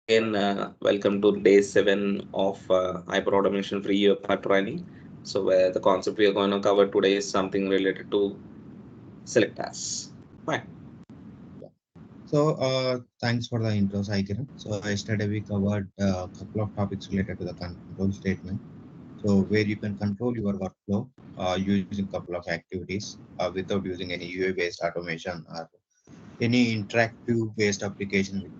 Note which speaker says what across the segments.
Speaker 1: Again, welcome to day 7 of Hyperautomation Free UiPath training. So, where the concept we are going to cover today is something related to selectors. Fine.
Speaker 2: Thanks for the intro, Saikiran. So yesterday we covered a couple of topics related to the control statement. So where you can control your workflow using a couple of activities without using any UI-based automation or any interactive-based application with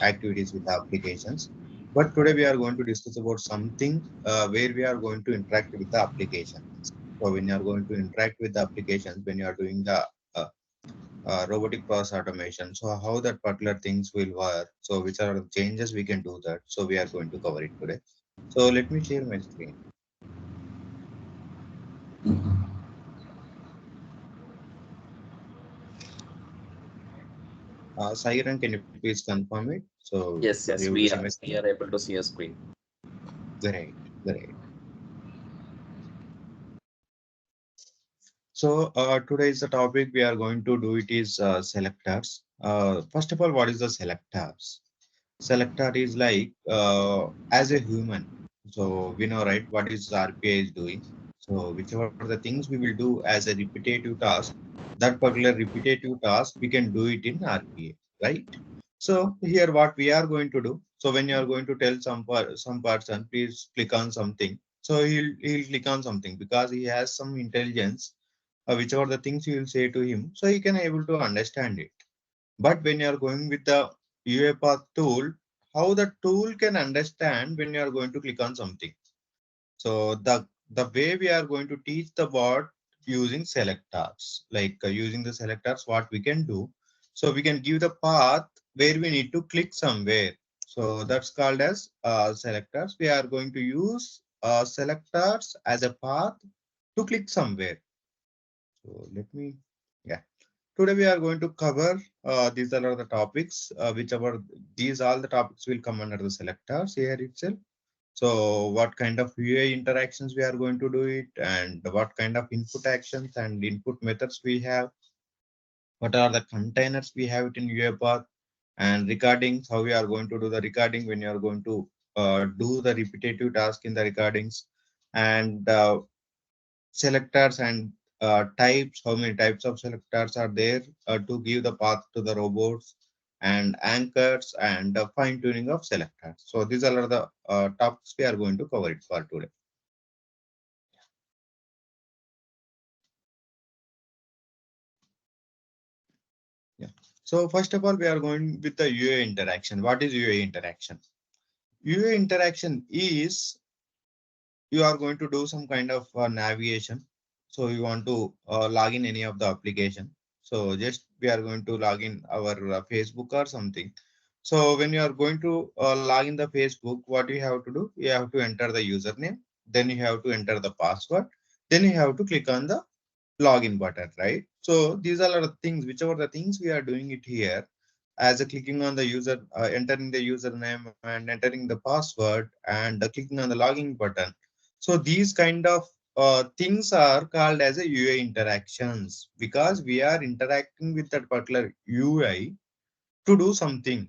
Speaker 2: activities with applications. But today we are going to discuss about something where we are going to interact with the application. So when you are going to interact with the applications, when you are doing the uh, robotic process automation. So how that particular things will work. So which are the changes we can do that. So we are going to cover it today. So let me share my screen. Sairan, can you please confirm it? So
Speaker 1: Yes,
Speaker 2: are you able
Speaker 1: yes,
Speaker 2: to see
Speaker 1: we
Speaker 2: my
Speaker 1: are
Speaker 2: screen?
Speaker 1: we are able to see a screen.
Speaker 2: Great, great. So today is the topic we are going to do it is selectors. First of all, what is the selectors? Selector is like as a human. So we know, right, what is RPA is doing. So whichever the things we will do as a repetitive task, that particular repetitive task, we can do it in RPA, right? So here what we are going to do. So when you are going to tell some person, please click on something. So he'll click on something because he has some intelligence, whichever the things you will say to him, so he can able to understand it. But when you are going with the UiPath tool, how the tool can understand when you are going to click on something. So the way we are going to teach the bot using selectors, like using the selectors, what we can do. So we can give the path where we need to click somewhere. So that's called as selectors. We are going to use selectors as a path to click somewhere. So let me, yeah. Today we are going to cover these are the topics, whichever these all the topics will come under the selectors here itself. So what kind of UI interactions we are going to do it, and what kind of input actions and input methods we have, what are the containers we have it in UiPath, and recordings, how we are going to do the recording when you are going to do the repetitive task in the recordings, and selectors and types, how many types of selectors are there to give the path to the robots, and anchors, and fine tuning of selectors. So these are the topics we are going to cover it for today. Yeah. So first of all, we are going with the UI interaction. What is UI interaction? UI interaction is you are going to do some kind of navigation. So you want to log in any of the application. So just we are going to log in our Facebook or something. So when you are going to log in the Facebook, what you have to do? You have to enter the username. Then you have to enter the password. Then you have to click on the login button, right? So these are the things, whichever the things we are doing it here as a clicking on the user, entering the username and entering the password, and clicking on the login button. So these kind of things are called as a UI interactions because we are interacting with that particular UI to do something.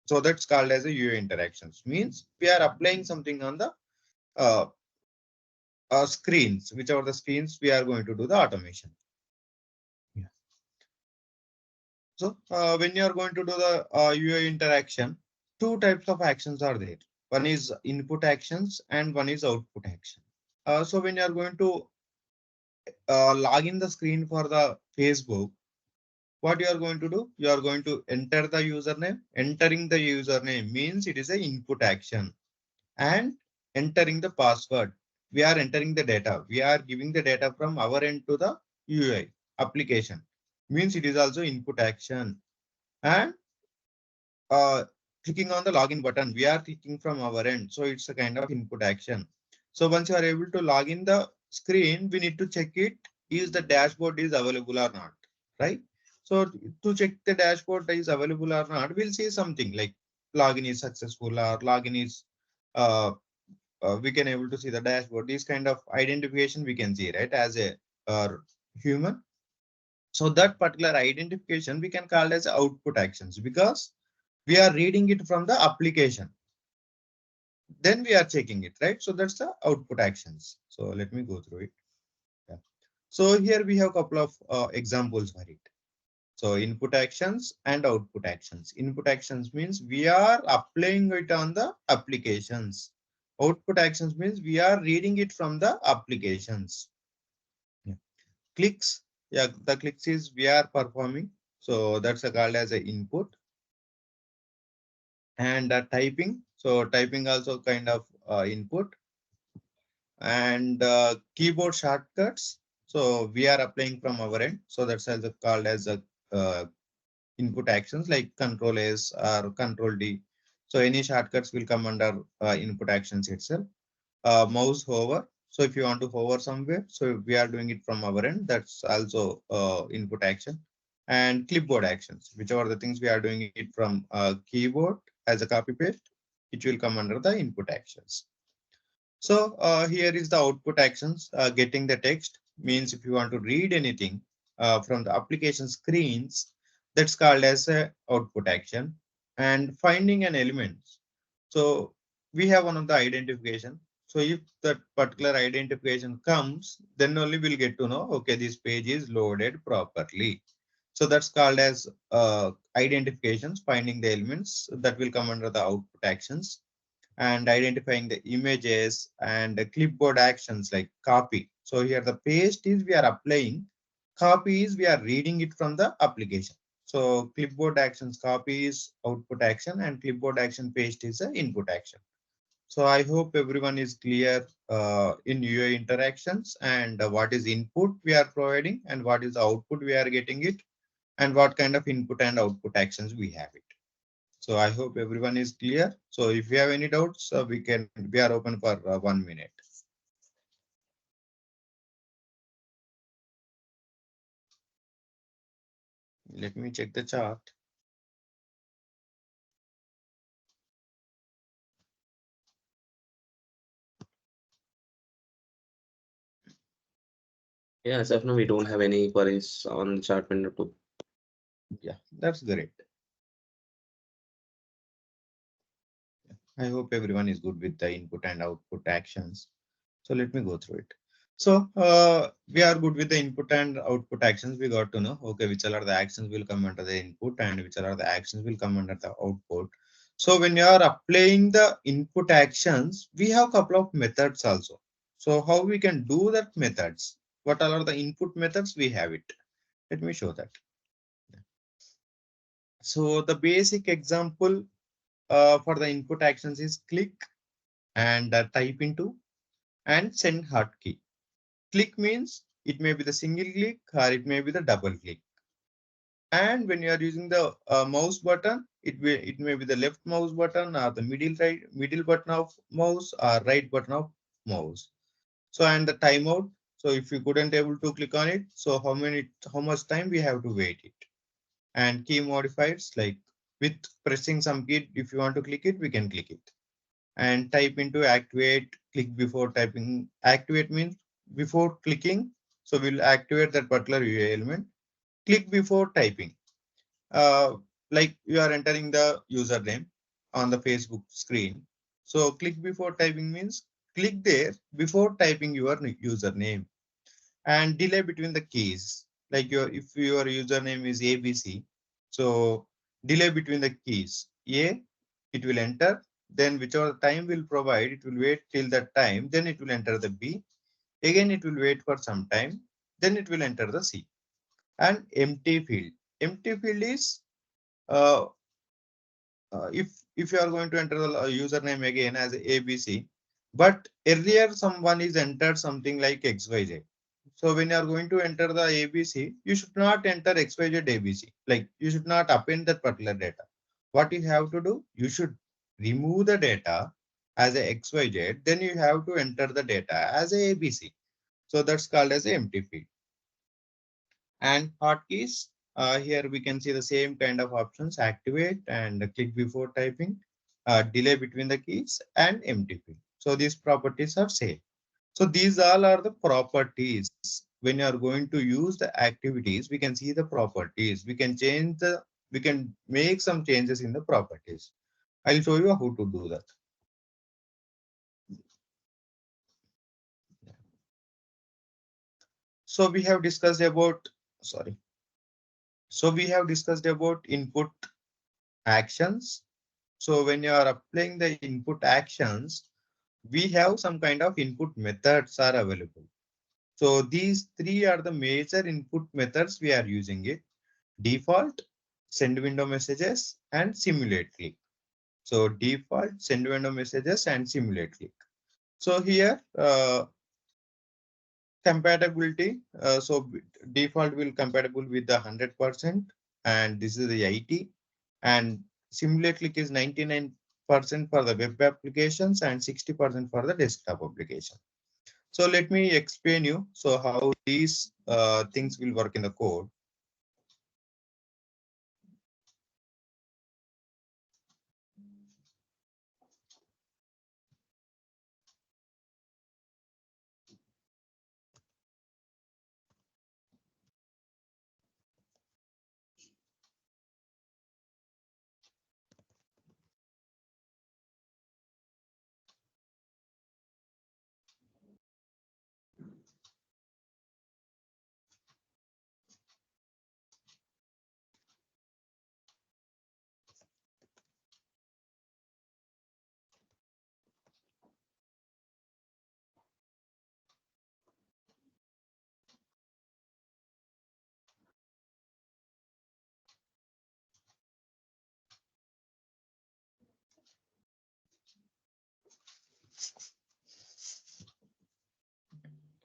Speaker 2: So that's called as a UI interactions. Means we are applying something on the uh, screens, whichever the screens we are going to do the automation. Yeah. So when you are going to do the UI interaction, two types of actions are there. One is input actions and one is output action. So when you are going to log in the screen for the Facebook, what you are going to do? You are going to enter the username. Entering the username means it is an input action, and entering the password. We are entering the data. We are giving the data from our end to the UI application. Means it is also input action. And uh, clicking on the login button, we are clicking from our end. So it's a kind of input action. So once you are able to log in the screen, we need to check it is the dashboard is available or not, right? So to check the dashboard is available or not, we'll see something like login is successful or login is uh, we can able to see the dashboard. This kind of identification we can see, right, as a human. So that particular identification we can call as output actions because We are reading it from the application. Then we are checking it, right? So that's the output actions. So let me go through it. Yeah. So here we have a couple of examples for it. So input actions and output actions. Input actions means we are applying it on the applications. Output actions means we are reading it from the applications. Yeah. Clicks. Yeah, the clicks is we are performing. So that's called as an input. And typing. So typing also kind of input. And keyboard shortcuts. So we are applying from our end. So that's also called as a input actions like control S or control D. So any shortcuts will come under input actions itself. Mouse hover. So if you want to hover somewhere, so we are doing it from our end. That's also input action. And clipboard actions, which are the things we are doing it from keyboard as a copy paste, it will come under the input actions. So here is the output actions. Getting the text means if you want to read anything from the application screens, that's called as a output action. And finding an element. So we have one of the identification. So if that particular identification comes, then only we'll get to know, okay, this page is loaded properly. So that's called as identifications, finding the elements that will come under the output actions, and identifying the images and the clipboard actions like copy. So here the paste is we are applying, copy is we are reading it from the application. So clipboard actions copy is output action and clipboard action paste is the input action. So I hope everyone is clear in UI interactions and what is input we are providing and what is the output we are getting it and what kind of input and output actions we have it. So I hope everyone is clear. So if you have any doubts, we are open for 1 minute. Let me check the chart.
Speaker 1: Yeah, as of now, we don't have any queries on the chart window too.
Speaker 2: Yeah, that's great. I hope everyone is good with the input and output actions. So let me go through it. So we are good with the input and output actions. We got to know, okay, which are the actions will come under the input and which are the actions will come under the output. So when you are applying the input actions, we have a couple of methods also. So how we can do that methods? What are the input methods? We have it. Let me show that. So the basic example for the input actions is click and type into and send hotkey. Click means it may be the single click or it may be the double click. And when you are using the mouse button, it may be the left mouse button or the middle button of mouse or right button of mouse. So and the timeout. So if you couldn't able to click on it, so how much time we have to wait it. And key modifiers like with pressing some key, if you want to click it, we can click it. And type into activate, click before typing. Activate means before clicking. So we'll activate that particular UI element. Click before typing. Like you are entering the username on the Facebook screen. So click before typing means click there before typing your username. And delay between the keys. Like if your username is ABC, so delay between the keys. A, it will enter, then whichever time will provide, it will wait till that time, then it will enter the B. Again, it will wait for some time, then it will enter the C. And empty field. Empty field is uh, if you are going to enter the username again as ABC, but earlier someone is entered something like XYZ. So when you are going to enter the ABC, you should not enter XYZ ABC. Like you should not append that particular data. What you have to do, you should remove the data as a XYZ, then you have to enter the data as a ABC. So that's called as a empty field. And hotkeys, here we can see the same kind of options: activate and click before typing, delay between the keys, and empty field. So these properties are same. So these all are the properties. When you are going to use the activities, we can see the properties. We can change the we can make some changes in the properties. I'll show you how to do that. So we have discussed about, sorry. So we have discussed about input actions. So when you are applying the input actions, we have some kind of input methods are available. So these three are the major input methods we are using it. Default, send window messages, and simulate click. So default, send window messages, and simulate click. So here, compatibility. So default will compatible with the 100%, and this is the 80, and simulate click is 99% for the web applications and 60% for the desktop application. So let me explain you so how these things will work in the code.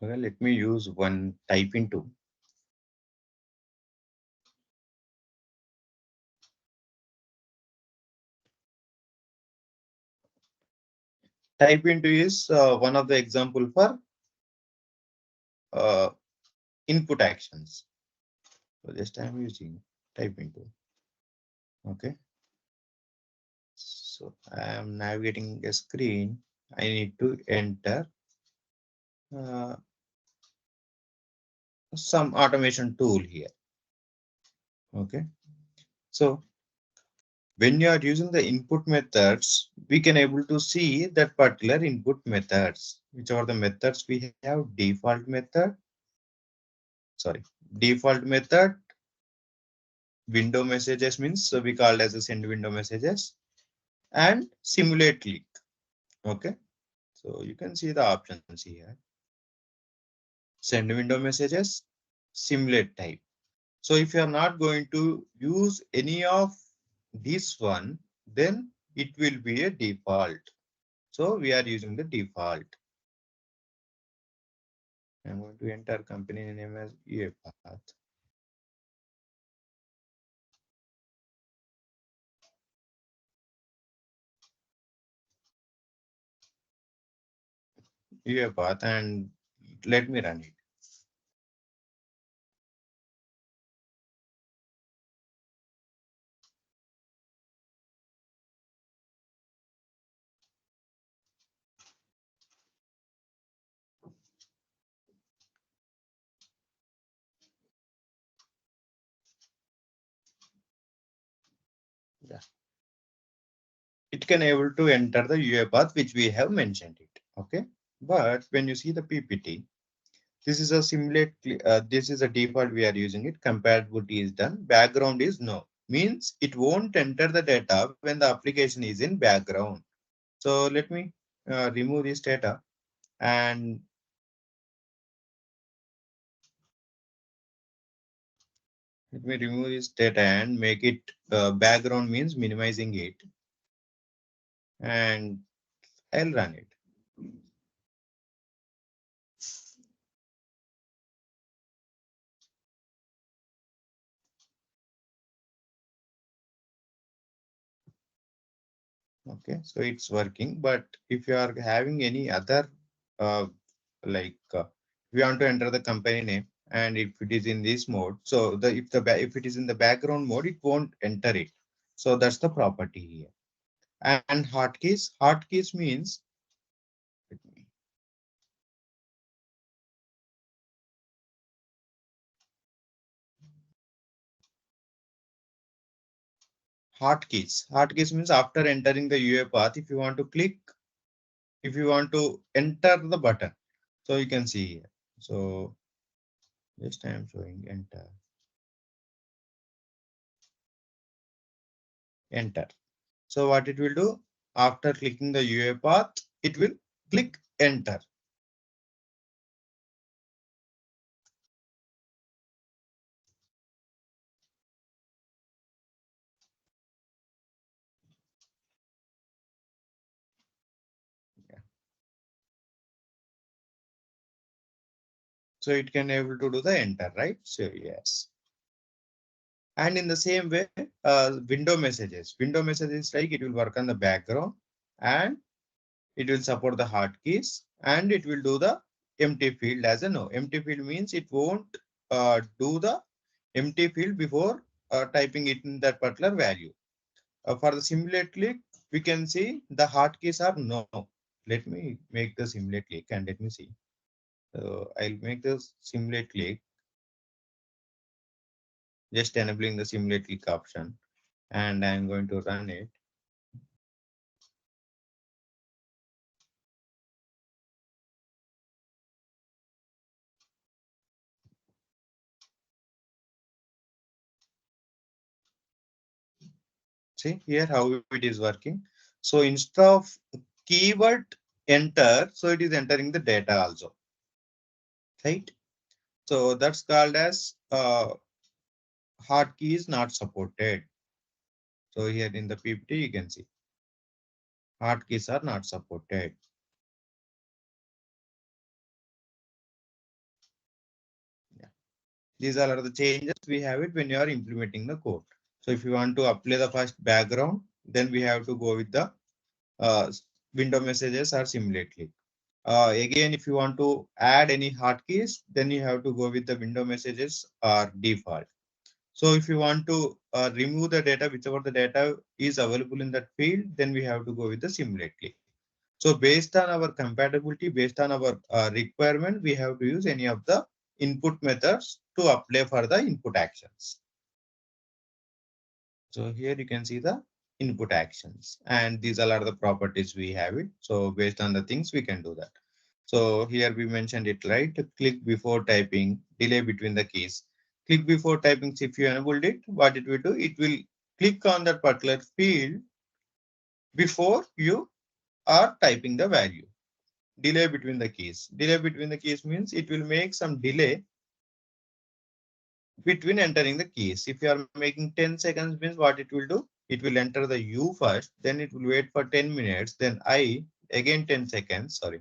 Speaker 2: Okay, let me use one type into. Type into is one of the example for uh, input actions. So just I'm using type into. Okay. So I am navigating a screen. I need to enter uh, some automation tool here. Okay. So when you are using the input methods, we can able to see that particular input methods, which are the methods we have. Default method, sorry, default method, window messages means so we called as a send window messages, and simulate click. Okay, so you can see the options here. Send window messages, simulate type. So if you are not going to use any of this one, then it will be a default. So we are using the default. I'm going to enter company name as UiPath. UiPath, and let me run it. Yeah. It can able to enter the UiPath which we have mentioned it. Okay, but when you see the PPT, this is a simulate. This is a default we are using it. Compatibility is done. Background is no. Means it won't enter the data when the application is in background. So let me remove this data and let me remove this data and make it background means minimizing it, and I'll run it. Okay, so it's working. But if you are having any other like we want to enter the company name, and if it is in this mode, so the if it is in the background mode, it won't enter it. So that's the property here. And hotkeys means hotkeys. Hotkeys means after entering the UiPath, if you want to click, if you want to enter the button, so you can see here. So just I am showing enter. So what it will do after clicking the UiPath, it will click enter. So it can able to do the enter, right? So yes. And in the same way, window messages. Window messages like it will work on the background and it will support the hotkeys and it will do the empty field as a no. Empty field means it won't do the empty field before typing it in that particular value. For the simulate click, we can see the hotkeys are no. Let me make the simulate click and let me see. So I'll make the simulate click, just enabling the simulate click option, and I'm going to run it. See here how it is working. So instead of keyword enter, so it is entering the data also, right? So that's called as hotkey is not supported. So here in the PPT, you can see hotkeys are not supported. Yeah. These are the changes we have it when you are implementing the code. So if you want to apply the first background, then we have to go with the uh, window messages or simulate click. Again, if you want to add any hotkeys, then you have to go with the window messages or default. So if you want to remove the data, whichever the data is available in that field, then we have to go with the simulate click. So based on our compatibility, based on our requirement, we have to use any of the input methods to apply for the input actions. So here you can see the input actions and these all are the properties we have it. So based on the things we can do that. So here we mentioned it, right? Click before typing, delay between the keys. Click before typing, if you enabled it, what it will do, it will click on that particular field before you are typing the value. Delay between the keys. Delay between the keys means it will make some delay between entering the keys. If you are making 10 seconds means what it will do, it will enter the U first, then it will wait for 10 minutes, then I again 10 seconds, sorry,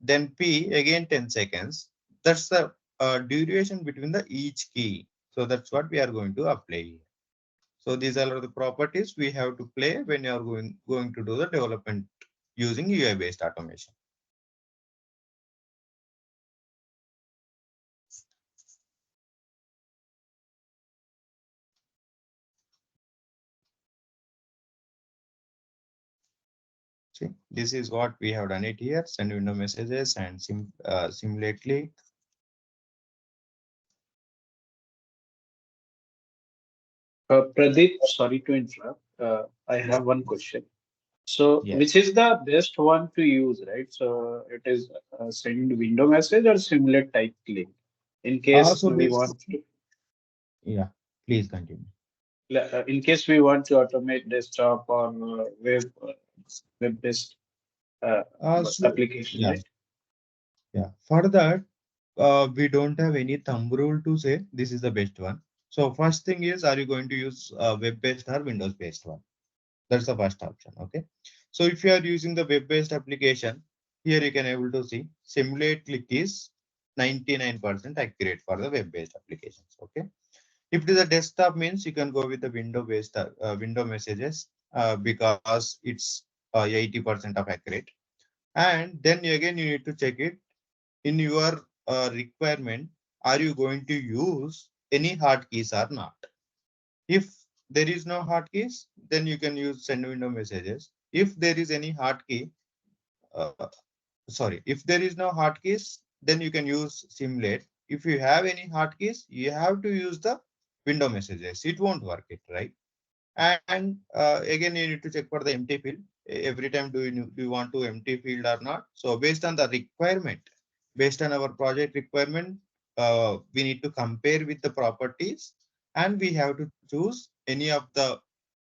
Speaker 2: then P again 10 seconds. That's the duration between the each key. So that's what we are going to apply here. So these are the properties we have to play when you are going to do the development using UI based automation. See, this is what we have done it here. Send window messages and simulate click.
Speaker 3: Pradeep, sorry to interrupt. I
Speaker 2: Yeah.
Speaker 3: have one question. So, which
Speaker 2: Yes.
Speaker 3: is the best one to use, right? So, it is send window message or simulate type click. In case
Speaker 2: So
Speaker 3: we
Speaker 2: this,
Speaker 3: want to,
Speaker 2: yeah, please continue.
Speaker 3: in case we want to automate desktop or web-based uh,
Speaker 2: So
Speaker 3: application,
Speaker 2: yeah,
Speaker 3: right?
Speaker 2: yeah. For that, we don't have any thumb rule to say this is the best one. So first thing is, are you going to use web-based or Windows-based one? That's the first option. Okay. So if you are using the web-based application, here you can able to see simulate click is 99% accurate for the web-based applications. Okay. If it is a desktop means you can go with the window-based window messages because it's 80% of accurate. And then again you need to check it in your requirement. Are you going to use any hotkeys or not? If there is no hotkeys, then you can use send window messages. If there is any hotkey, uh, sorry, if there is no hotkeys, then you can use simulate. If you have any hotkeys, you have to use the window messages. It won't work it, right? And again, you need to check for the empty field. Every time do you want to empty field or not? So based on the requirement, based on our project requirement, we need to compare with the properties, and we have to choose any of the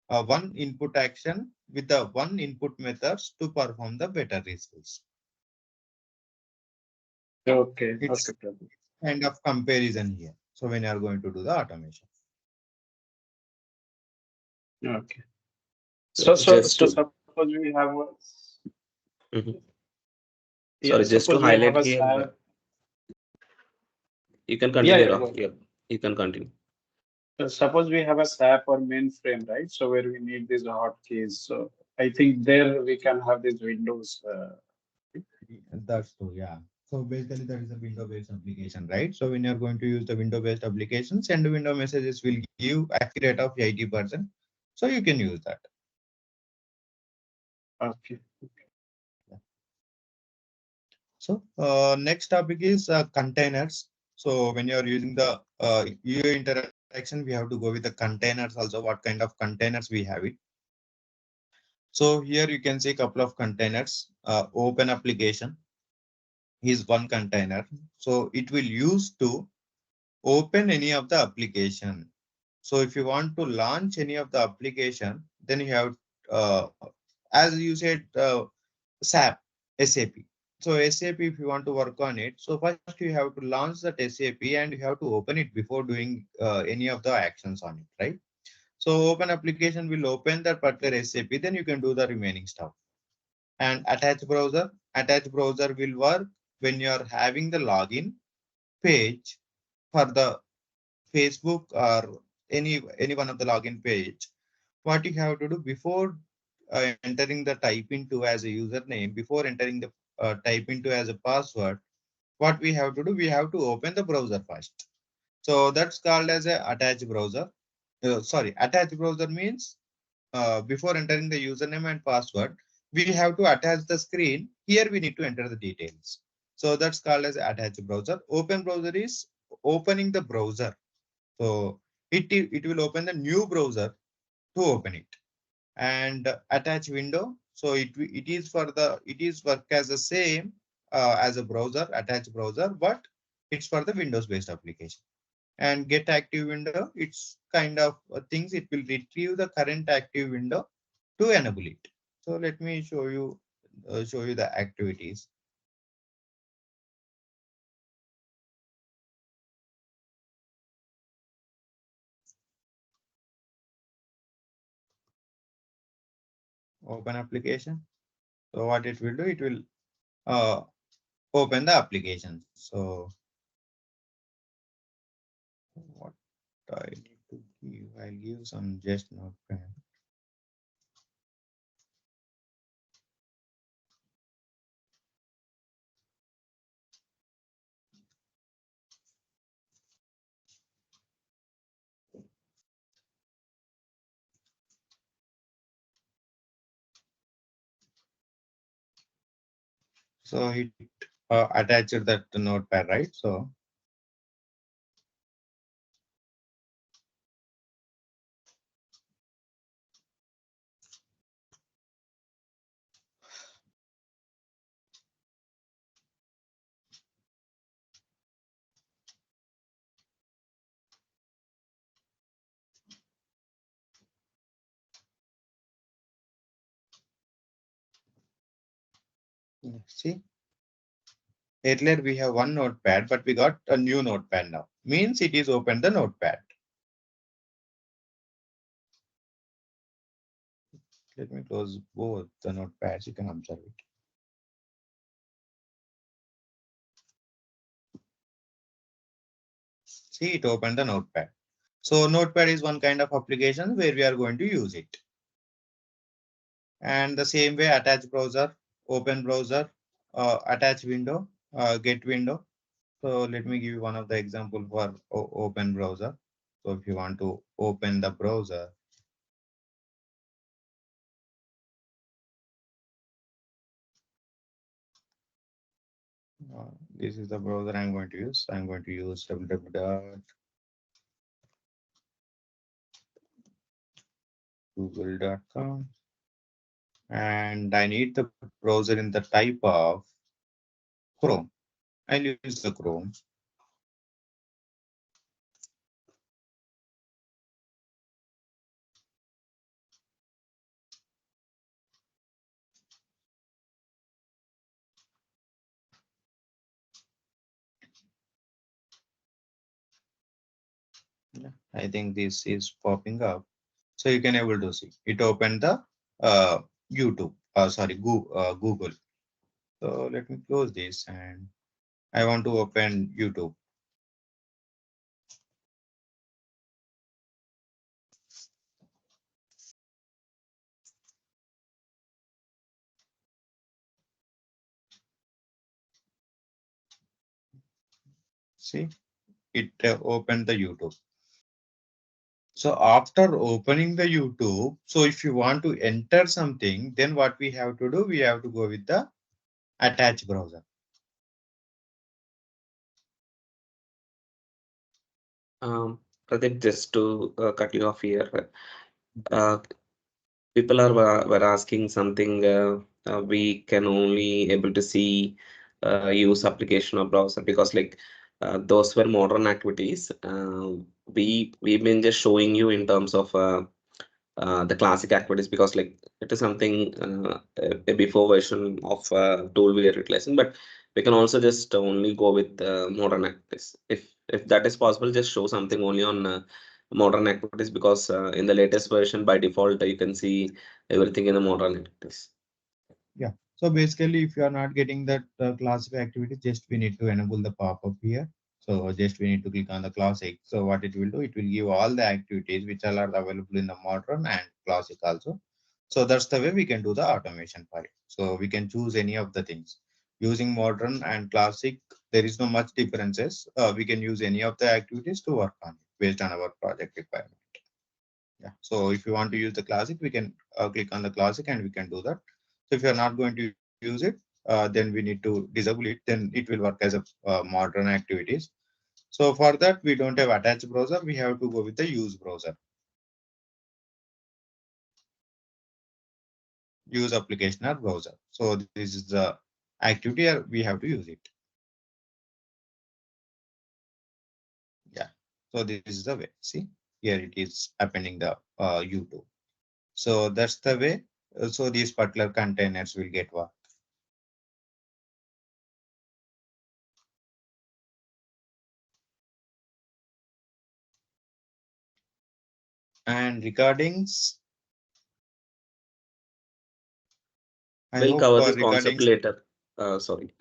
Speaker 2: one input action with the one input methods to perform the better results.
Speaker 3: Okay.
Speaker 2: It's
Speaker 3: Okay, Prabhu.
Speaker 2: kind of comparison here. So when you are going to do the automation.
Speaker 3: Okay.
Speaker 1: So
Speaker 3: So
Speaker 1: just to
Speaker 3: suppose we have a,
Speaker 1: Mhm.
Speaker 3: yeah,
Speaker 1: Sorry, just to
Speaker 3: suppose we have
Speaker 1: highlight
Speaker 3: a
Speaker 1: here,
Speaker 3: SAP.
Speaker 1: you can
Speaker 3: Yeah,
Speaker 1: continue,
Speaker 3: yeah, go
Speaker 1: Rah.
Speaker 3: ahead.
Speaker 1: Yeah, you can continue.
Speaker 3: So suppose we have a SAP or mainframe, right? So where we need these hotkeys. So I think there we can have these windows.
Speaker 2: That's true, yeah. So basically that is a window-based application, right? So when you're going to use the window-based application, send window messages will give accurate of 80%. So you can use that.
Speaker 3: Okay.
Speaker 2: So next topic is containers. So when you're using the UI interaction, we have to go with the containers also, what kind of containers we have it. So here you can see a couple of containers. Open application is one container. So it will use to open any of the application. So if you want to launch any of the application, then you have, as you said, SAP, SAP. So SAP, if you want to work on it, so first you have to launch that SAP and you have to open it before doing any of the actions on it, right? So open application will open that particular SAP, then you can do the remaining stuff. And attach browser will work when you are having the login page for the Facebook or any one of the login page. What you have to do before entering the type into as a username, before entering the type into as a password, what we have to do, we have to open the browser first. So that's called as a attached browser. Sorry, attached browser means before entering the username and password, we have to attach the screen. Here we need to enter the details. So that's called as attached browser. Open browser is opening the browser. So it will open the new browser to open it. And attach window. So it is work as the same as a browser, attached browser, but it's for the Windows based application. And get active window, it's kind of things, it will retrieve the current active window to enable it. So let me show you the activities. Open application. So what it will do, it will uh, open the application. So what I need to give, I'll give some just notepad. So it attached that notepad, right? So see, earlier we have one notepad, but we got a new notepad now. Means it is open the notepad. Let me close both the notepads. You can observe it. See, it opened the notepad. So notepad is one kind of application where we are going to use it. And the same way, attach browser, open browser, attach window, get window. So let me give you one of the example for open browser. So if you want to open the browser, this is the browser I'm going to use. I'm going to use www. google.com, and I need the browser in the type of Chrome. I'll use the Chrome. I think this is popping up. So you can able to see it opened the YouTube, sorry, Google. So let me close this and I want to open YouTube. See, it opened the YouTube. So after opening the YouTube, so if you want to enter something, then what we have to do, we have to go with the attached browser.
Speaker 1: Pradeep, just to cut you off here, people were asking something. We can only able to see use application or browser because like those were modern activities. We've been just showing you in terms of the classic activities because like it is something a before version of tool we are utilizing, but we can also just only go with modern activities. If that is possible, just show something only on modern activities because in the latest version by default you can see everything in the modern activities.
Speaker 2: Yeah. So basically, if you are not getting that classic activity, just we need to enable the pop-up here. So just we need to click on the classic. So what it will do, it will give all the activities which are available in the modern and classic also. So that's the way we can do the automation for it. So we can choose any of the things. Using modern and classic, there is no much differences. We can use any of the activities to work on it based on our project requirement. Yeah. So if you want to use the classic, we can click on the classic and we can do that. So if you're not going to use it, then we need to disable it. Then it will work as a modern activities. So for that, we don't have attached browser. We have to go with the use browser. Use application or browser. So this is the activity we have to use it. Yeah. So this is the way. See, here it is appending the YouTube. So that's the way. So these particular containers will get work. And recordings. I
Speaker 1: We'll
Speaker 2: hope
Speaker 1: cover this concept
Speaker 2: recordings.
Speaker 1: later. Sorry,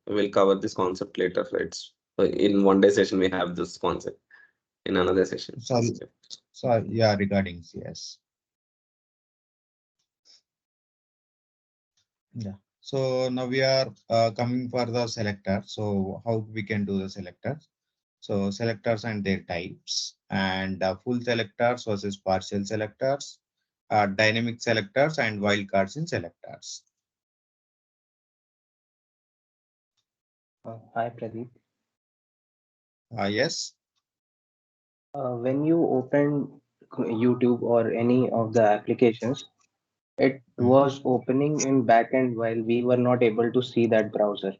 Speaker 1: we'll cover this concept later. It's in one day session we have this concept. In another session.
Speaker 2: Sorry, sorry, yeah, regarding yes. Yeah. So now we are coming for the selector. So how we can do the selectors? So selectors and their types, and full selectors versus partial selectors, dynamic selectors and wildcards in selectors.
Speaker 4: Hi, Pradeep.
Speaker 2: Yes.
Speaker 4: When you open YouTube or any of the applications, it was opening in backend while we were not able to see that browser.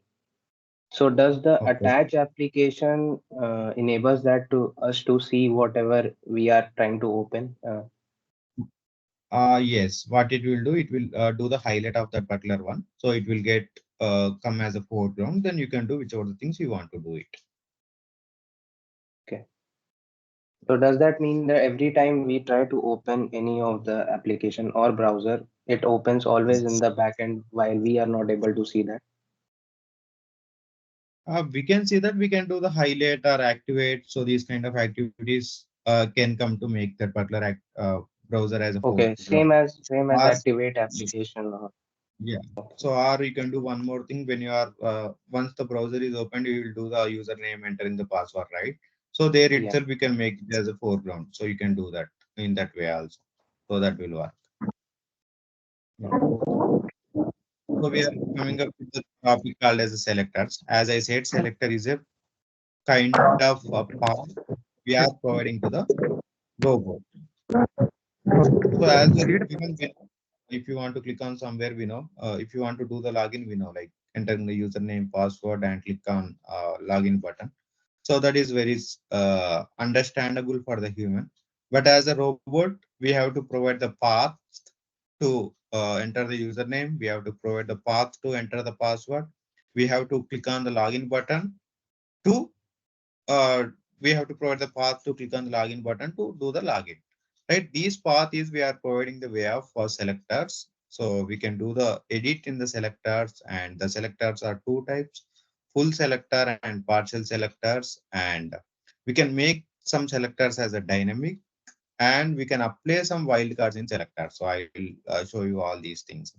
Speaker 4: So does the
Speaker 2: Okay.
Speaker 4: attach application enables that to us to see whatever we are trying to open?
Speaker 2: Yes. What it will do, it will do the highlight of that particular one. So it will get come as a foreground. Then you can do whichever the things you want to do it.
Speaker 4: Okay. So does that mean that every time we try to open any of the application or browser, it opens always in the backend while we are not able to see that?
Speaker 2: We can see that we can do the highlight or activate. So these kind of activities can come to make that particular browser as a
Speaker 4: Okay,
Speaker 2: foreground.
Speaker 4: same as
Speaker 2: Or,
Speaker 4: activate application.
Speaker 2: yeah. So or you can do one more thing when you are once the browser is opened, you will do the username, entering the password, right? So there
Speaker 4: Yeah.
Speaker 2: itself we can make it as a foreground. So you can do that in that way also. So that will work. Yeah. So we are coming up with the topic called as a selectors. As I said, selector is a kind of a path we are providing to the robot. So as a human, if you want to click on somewhere, we know. If you want to do the login, we know, like entering the username, password, and click on login button. So that is very understandable for the human. But as a robot, we have to provide the path to enter the username. We have to provide the path to enter the password. We have to click on the login button to uh, we have to provide the path to click on the login button to do the login. Right? These path is we are providing the way of for selectors. So we can do the edit in the selectors, and the selectors are two types: full selector and partial selectors. And we can make some selectors as a dynamic, and we can apply some wildcards in selectors. So I will show you all these things.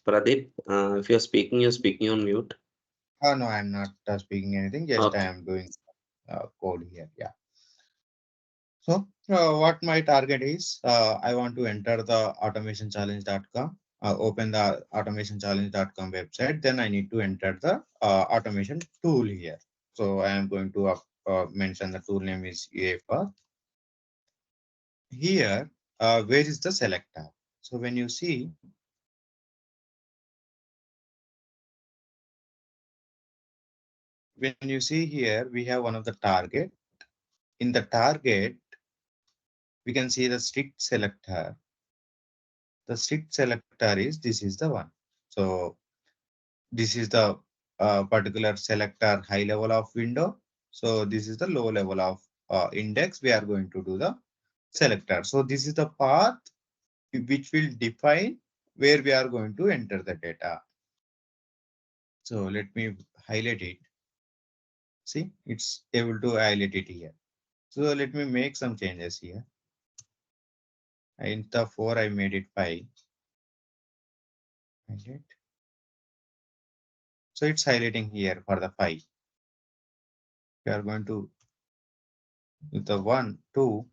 Speaker 1: Pradeep, if you're speaking on mute.
Speaker 2: No, I'm not speaking anything. Just I
Speaker 1: Okay.
Speaker 2: am doing code here. Yeah. So what my target is, I want to enter the automationchallenge.com, open the automationchallenge.com website. Then I need to enter the automation tool here. So I am going to mention the tool name is UiPath. Here, where is the selector? So when you see here, we have one of the target. In the target, we can see the strict selector. The strict selector is this is the one. So this is the particular selector high level of window. So this is the low level of index. We are going to do the selector. So this is the path which will define where we are going to enter the data. So let me highlight it. See, it's able to highlight it here. So let me make some changes here. In the 4, I made it 5. Highlight. So it's highlighting here for the 5. We are going to with the 1, 2.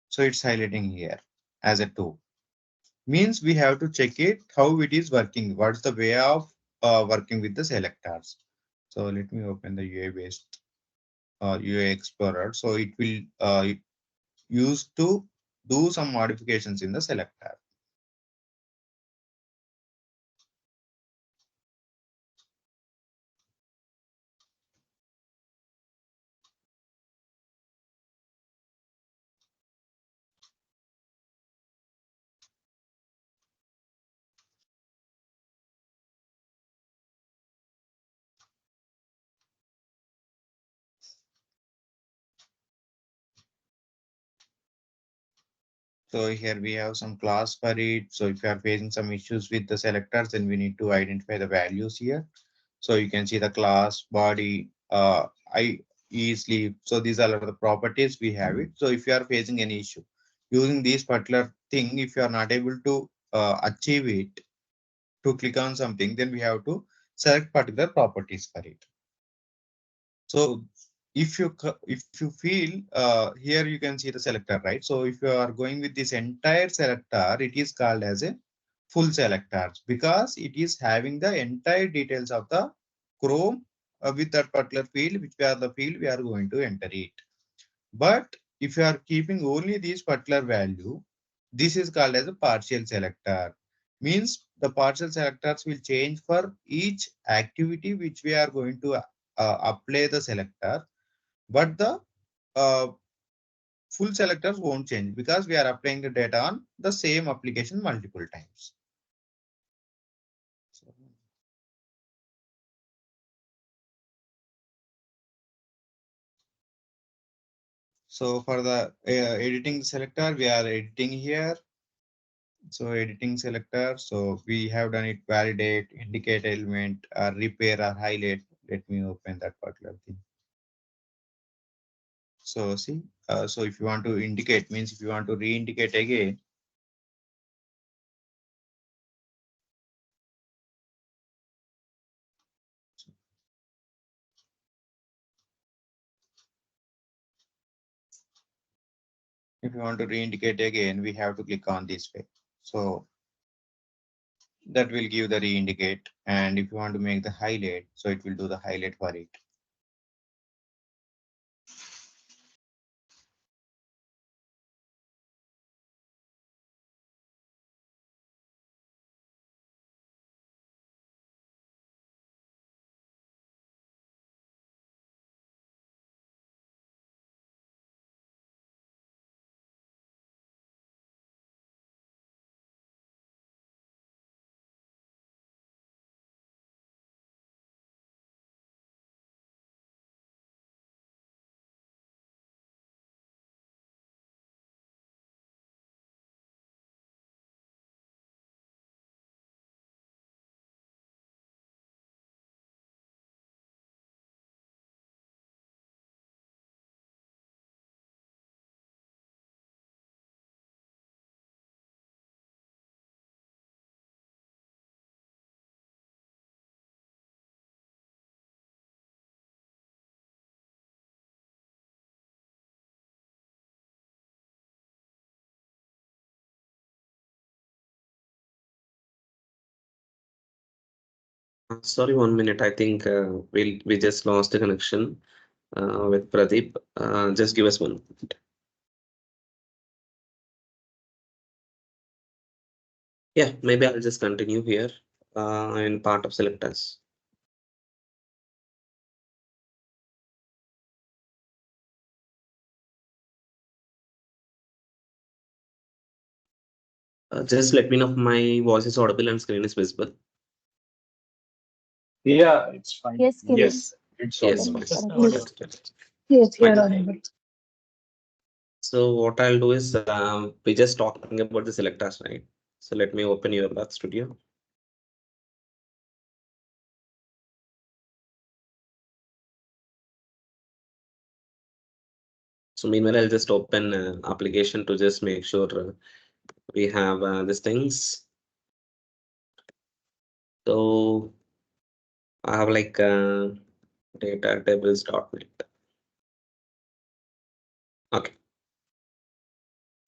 Speaker 2: So it's highlighting here as a 2. Means we have to check it how it is working. What's the way of working with the selectors? So let me open the UI based UI Explorer. So it will use to do some modifications in the selector. So here we have some class for it. So if you are facing some issues with the selectors, then we need to identify the values here. So you can see the class, body, I, sleep. So these are the properties we have it. So if you are facing any issue using this particular thing, if you are not able to achieve it to click on something, then we have to select particular properties for it. So if you feel here you can see the selector, right? So if you are going with this entire selector, it is called as a full selector because it is having the entire details of the Chrome with that particular field, which we are the field we are going to enter it. But if you are keeping only this particular value, this is called as a partial selector. Means the partial selectors will change for each activity which we are going to apply the selector, but the uh, full selectors won't change because we are applying the data on the same application multiple times. So for the editing selector, we are editing here. So editing selector. So we have done it validate, indicate element, repair or highlight. Let me open that particular thing. So see, so if you want to indicate means if you want to re-indicate again, if you want to re-indicate again, we have to click on this way. So that will give the re-indicate. And if you want to make the highlight, so it will do the highlight for it.
Speaker 1: Sorry, 1 minute. I think we just lost the connection with Pradeep. Just give us 1 minute. Yeah, maybe I'll just continue here in part of selectors. Just let me know if my voice is audible and screen is visible.
Speaker 3: Yeah, it's fine.
Speaker 5: Yes, Kiran.
Speaker 3: Yes, it's
Speaker 1: Yes,
Speaker 3: audible.
Speaker 1: fine.
Speaker 5: Yes, yes,
Speaker 1: Fine.
Speaker 5: you're audible.
Speaker 1: So what I'll do is we just talking about the selectors, right? So let me open UiPath Studio. So meanwhile, I'll just open application to just make sure we have these things. So I have like data tables.net. Okay.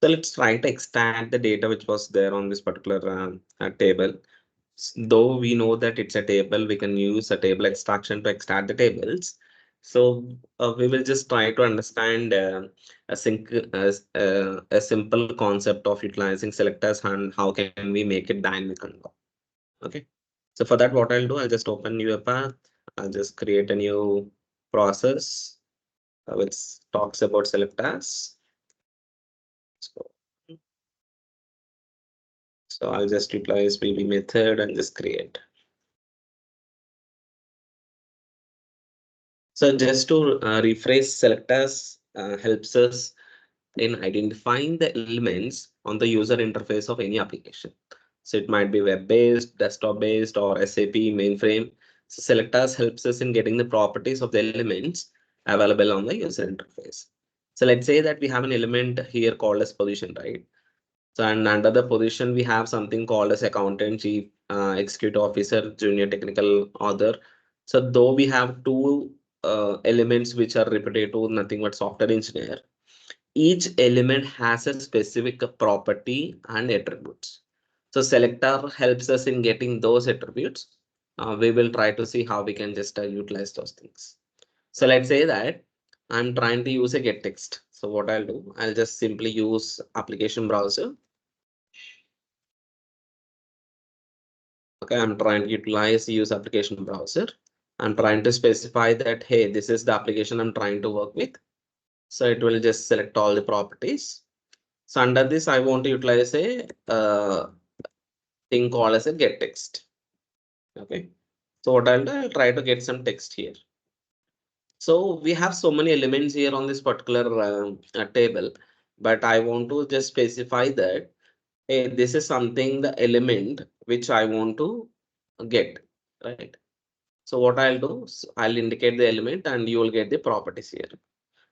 Speaker 1: So let's try to extract the data which was there on this particular table. Though we know that it's a table, we can use a table extraction to extract the tables. So we will just try to understand a simple concept of utilizing selectors and how can we make it dynamic and all. Okay. So for that, what I'll do, I'll just open UiPath. I'll just create a new process which talks about selectors. So I'll just utilize VB method and just create. So just to rephrase, selectors helps us in identifying the elements on the user interface of any application. So it might be web-based, desktop-based, or SAP mainframe. So selectors helps us in getting the properties of the elements available on the user interface. So let's say that we have an element here called as position, right? So and under the position, we have something called as accountant, chief, executive officer, junior technical author. So though we have two elements which are repetitive, nothing but software engineer, each element has a specific property and attributes. So selector helps us in getting those attributes. We will try to see how we can just utilize those things. So let's say that I'm trying to use a get text. So what I'll do, I'll just simply use application browser. Okay, I'm trying to utilize use application browser. I'm trying to specify that, hey, this is the application I'm trying to work with. So it will just select all the properties. So under this, I want to utilize a thing called as a get text. Okay. So what I'll do, I'll try to get some text here. So we have so many elements here on this particular table, but I want to just specify that, hey, this is something, the element which I want to get, right? So what I'll do, I'll indicate the element and you will get the properties here.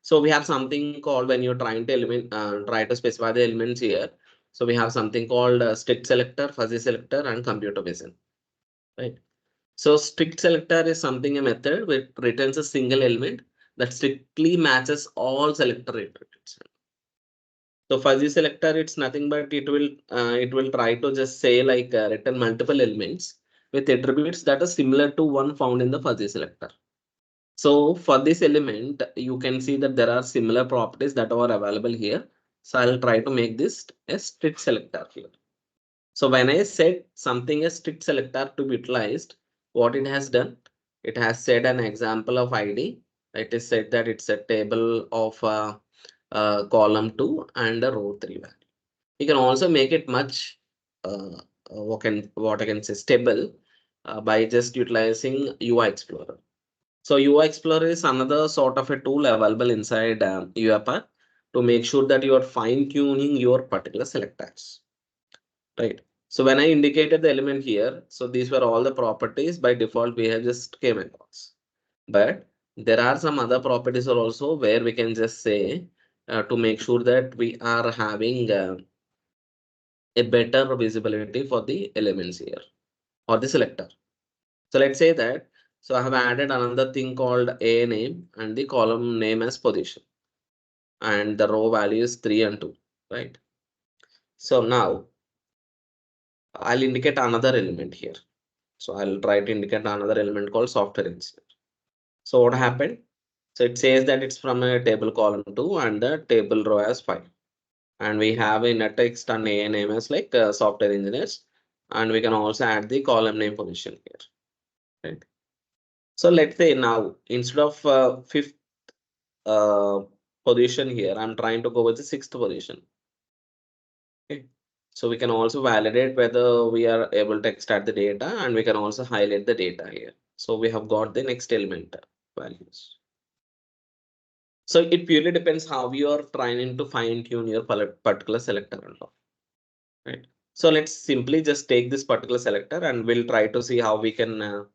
Speaker 1: So we have something called when you're trying to try to specify the elements here. So we have something called strict selector, fuzzy selector, and computer vision, right? So strict selector is something a method which returns a single element that strictly matches all selector attributes. So fuzzy selector, it's nothing but it will try to just say like return multiple elements with attributes that are similar to one found in the fuzzy selector. So for this element, you can see that there are similar properties that are available here. So I'll try to make this a strict selector here. So when I said something a strict selector to be utilized, what it has done, it has said an example of ID. It is said that it's a table of column 2 and a row 3 value. You can also make it much what I can say stable by just utilizing UI Explorer. So UI Explorer is another sort of a tool available inside UiPath to make sure that you are fine tuning your particular selectors, right? So when I indicated the element here, so these were all the properties by default we have just came across. But there are some other properties are also where we can just say to make sure that we are having a better visibility for the elements here or the selector. So let's say that, so I have added another thing called a name and the column name as position and the row value is 3 and 2, right? So now I'll indicate another element here. So I'll try to indicate another element called software engineer. So what happened? So it says that it's from a table column 2 and the table row as 5. And we have in a text and a name as like software engineers. And we can also add the column name position here, right? So let's say now instead of fifth uh, position here, I'm trying to go with the sixth position. Okay. So we can also validate whether we are able to extract the data and we can also highlight the data here. So we have got the next element values. So it purely depends how you are trying to fine tune your particular selector and all, right? So let's simply just take this particular selector and we'll try to see how we can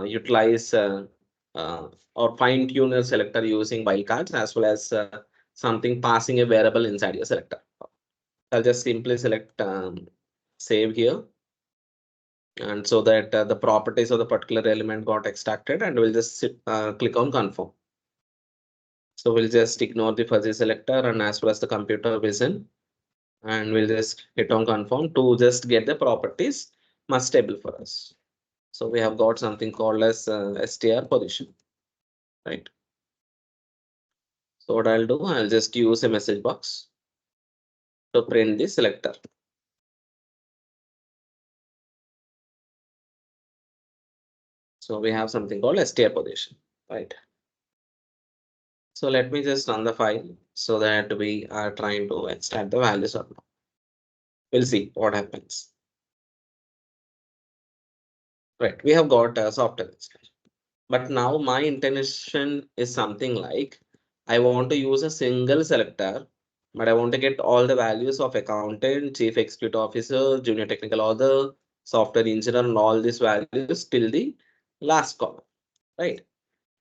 Speaker 1: utilize or fine tune a selector using wildcards as well as something passing a variable inside your selector. I'll just simply select save here. And so that the properties of the particular element got extracted and we'll just click on confirm. So we'll just ignore the fuzzy selector and as well as the computer vision. And we'll just hit on confirm to just get the properties must stable for us. So we have got something called as str position, right? So what I'll do, I'll just use a message box to print the selector. So we have something called str position, right? So let me just run the file so that we are trying to extract the values or not. We'll see what happens. Right, we have got a software installation. But now my intention is something like I want to use a single selector but I want to get all the values of accountant, chief executive officer, junior technical author, software engineer, and all these values till the last column, right?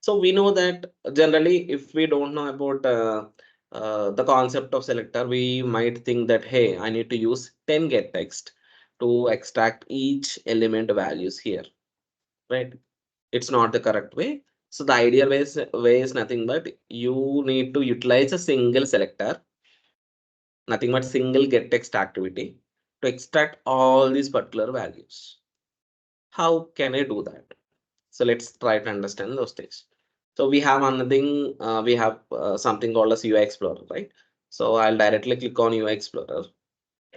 Speaker 1: So we know that generally, if we don't know about the concept of selector, we might think that, hey, I need to use 10 get text to extract each element values here, right? It's not the correct way. So the ideal way is nothing but you need to utilize a single selector, nothing but single get text activity to extract all these particular values. How can I do that? So let's try to understand those things. So we have another thing, we have something called as UI Explorer, right? So I'll directly click on UI Explorer.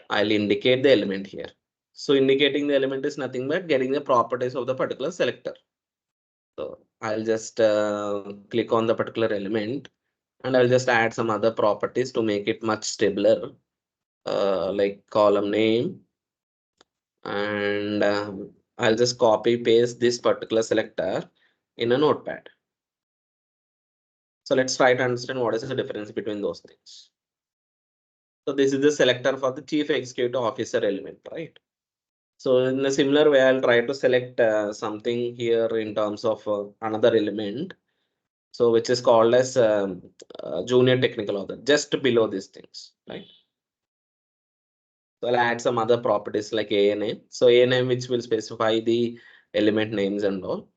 Speaker 1: I'll indicate the element here. So indicating the element is nothing but getting the properties of the particular selector. So I'll just click on the particular element and I'll just add some other properties to make it much stabler, like column name. And I'll just copy paste this particular selector in a notepad. So let's try to understand what is the difference between those things. So this is the selector for the chief executive officer element, right? So in a similar way, I'll try to select something here in terms of another element. So which is called as junior technical author, just below these things, right? So I'll add some other properties like ANA. So ANA, which will specify the element names and all.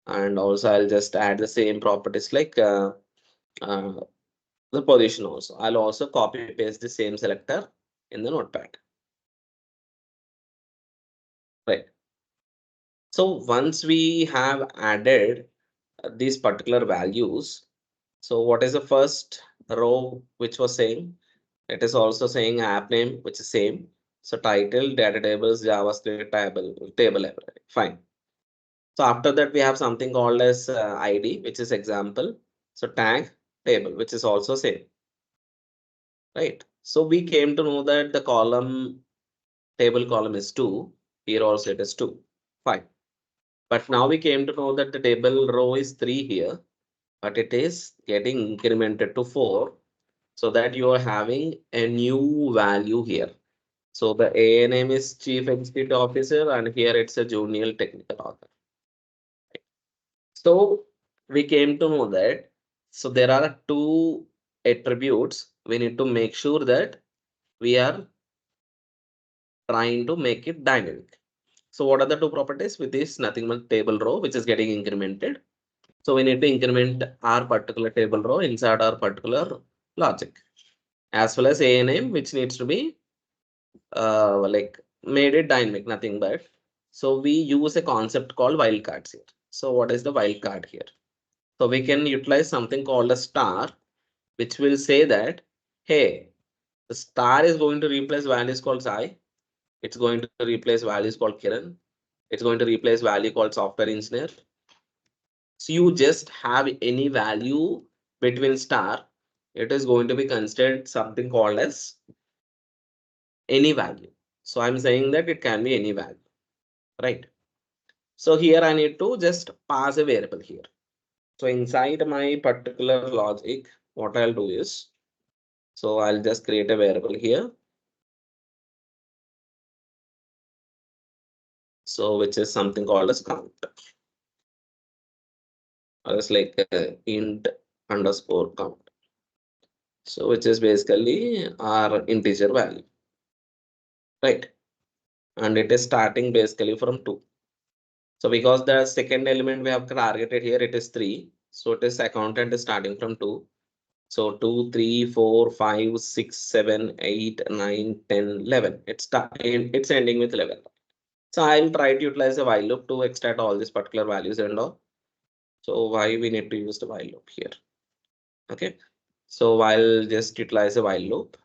Speaker 1: And also I'll just add the same properties like uh, the position also. I'll also copy paste the same selector in the notepad. Right. So once we have added these particular values, so what is the first row which was saying? It is also saying app name, which is same. So title, data tables, JavaScript table library. Fine. So after that, we have something called as ID, which is example. So tag table, which is also same. Right. So we came to know that the table column is 2. Here also it is 2. Fine. But now we came to know that the table row is 3 here, but it is getting incremented to 4, so that you are having a new value here. So the ANM is Chief Executive Officer, and here it's a junior technical author. So we came to know that, so there are two attributes we need to make sure that we are trying to make it dynamic. So what are the two properties with this? Nothing but table row, which is getting incremented. So we need to increment our particular table row inside our particular logic, as well as a name, which needs to be like made it dynamic, nothing but. So we use a concept called wildcards here. So what is the wildcard here? So we can utilize something called a star, which will say that, hey, the star is going to replace values called Sai. It's going to replace values called Kiran. It's going to replace value called software engineer. So you just have any value between star, it is going to be considered something called as any value. So I'm saying that it can be any value, right? So here I need to just pass a variable here. So inside my particular logic, what I'll do is, so I'll just create a variable here. So which is something called as count. Or it's like int underscore count. So which is basically our integer value, right? And it is starting basically from 2. So because the second element we have targeted here, it is 3. So it is accountant is starting from 2. So 2, 3, 4, 5, 6, 7, 8, 9, 10, 11. It's ending with 11. So I'll try to utilize a while loop to extract all these particular values and all. So why we need to use the while loop here? Okay. So I'll just utilize a while loop.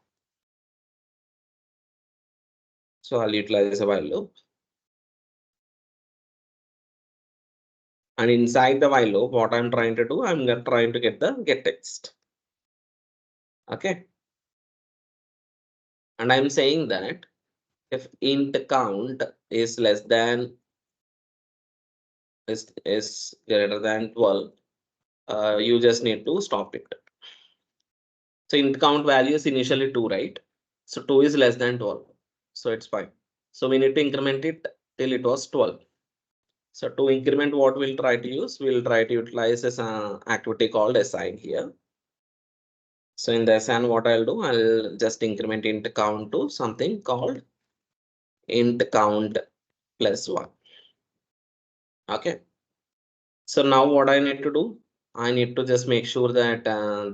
Speaker 1: So I'll utilize a while loop. And inside the while loop, what I'm trying to do, I'm trying to get the get text. Okay. And I'm saying that if int count is less than is greater than 12, you just need to stop it. So int count value is initially 2, right? So 2 is less than 12. So it's fine. So we need to increment it till it was 12. So to increment, what we'll try to use, we'll try to utilize this activity called assign here. So in the assign, what I'll do, I'll just increment int count to something called int count plus 1. Okay. So now what I need to do, I need to just make sure that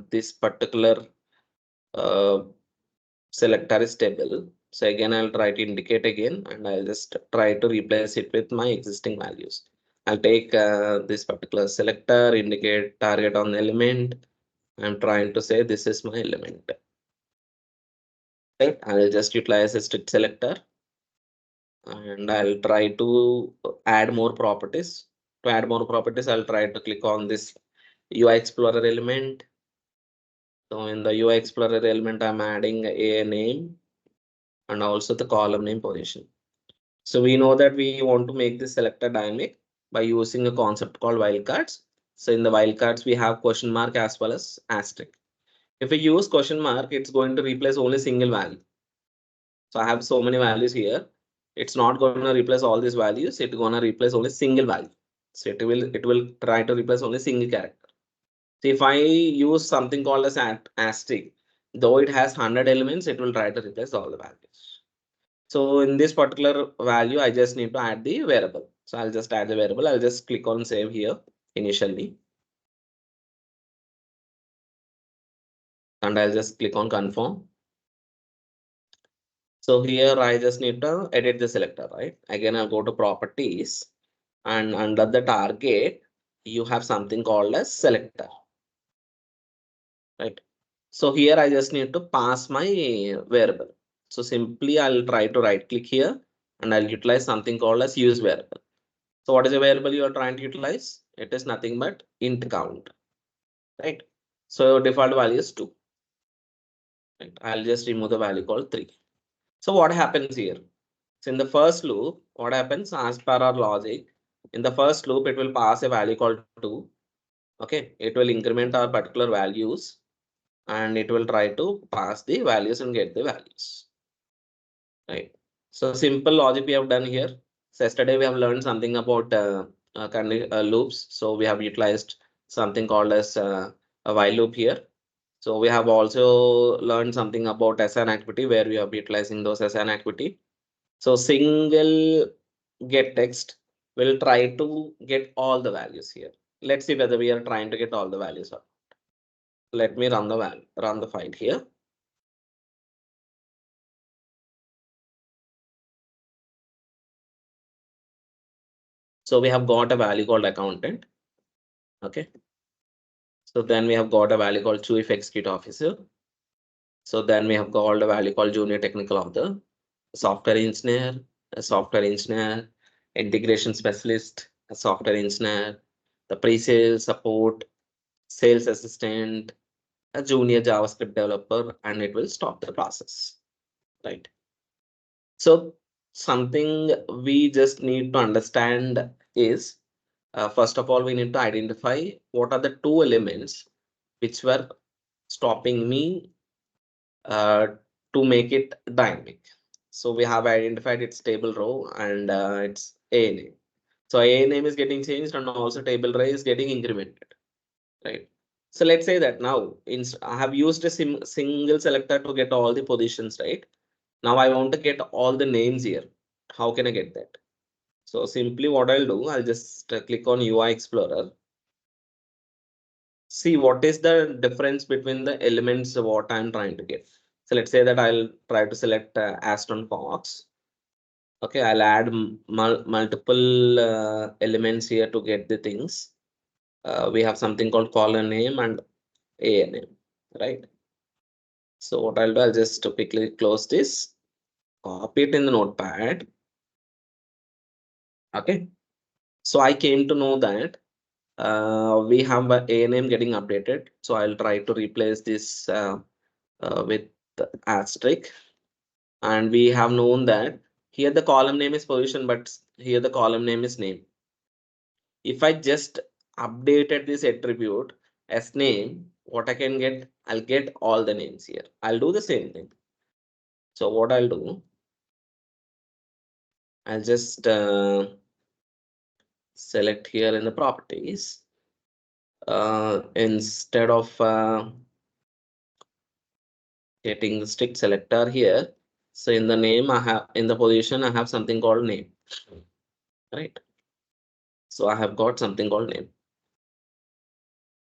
Speaker 1: this particular uh, selector is stable. So again, I'll try to indicate again, and I'll just try to replace it with my existing values. I'll take this particular selector, indicate target on element. I'm trying to say this is my element. Right? I'll just utilize a strict selector, and I'll try to add more properties. To add more properties, I'll try to click on this UI Explorer element. So in the UI Explorer element, I'm adding a name and also the column name position. So we know that we want to make this selector dynamic by using a concept called wildcards. So in the wildcards, we have question mark as well as asterisk. If we use question mark, it's going to replace only single value. So I have so many values here. It's not going to replace all these values. It's going to replace only single value. So it will try to replace only single character. So if I use something called as asterisk, though it has 100 elements, it will try to replace all the values. So in this particular value, I just need to add the variable. So I'll just add the variable. I'll just click on save here initially. And I'll just click on confirm. So here I just need to edit the selector, right? Again, I'll go to properties, and under the target, you have something called as selector, right? So here I just need to pass my variable. So simply I'll try to right click here and I'll utilize something called as use variable. So what is the variable you are trying to utilize? It is nothing but int count, right? So default value is 2. Right? I'll just remove the value called 3. So what happens here? So in the first loop, what happens as per our logic? In the first loop, it will pass a value called 2. Okay, it will increment our particular values and it will try to pass the values and get the values. Right. So simple logic we have done here. So yesterday we have learned something about loops. So we have utilized something called as a while loop here. So we have also learned something about assign activity where we are utilizing those assign activity. So single get text will try to get all the values here. Let's see whether we are trying to get all the values or. Let me run the file here. So we have got a value called accountant. Okay. So then we have got a value called chief execute officer. So then we have got a value called junior technical author, a software engineer, integration specialist, a software engineer, the pre-sales support, sales assistant, a junior JavaScript developer, and it will stop the process, right? So something we just need to understand is, first of all, we need to identify what are the two elements which were stopping me to make it dynamic. So we have identified its table row and its A name. So A name is getting changed and also table row is getting incremented, right? So let's say that now I have used a single selector to get all the positions, right? Now I want to get all the names here. How can I get that? So simply what I'll do, I'll just click on UI Explorer. See what is the difference between the elements of what I'm trying to get. So let's say that I'll try to select Aston Fox. Okay, I'll add multiple elements here to get the things. We have something called column name and A name, right? So what I'll do, I'll just quickly close this, copy it in the notepad. Okay, so I came to know that we have a name getting updated. So I'll try to replace this with the asterisk. And we have known that here the column name is position, but here the column name is name. If I just updated this attribute as name, what I can get, I'll get all the names here. I'll do the same thing. So what I'll do, I'll just select here in the properties. Instead of getting the strict selector here, so in the name I have, in the position I have something called name, right? So I have got something called name.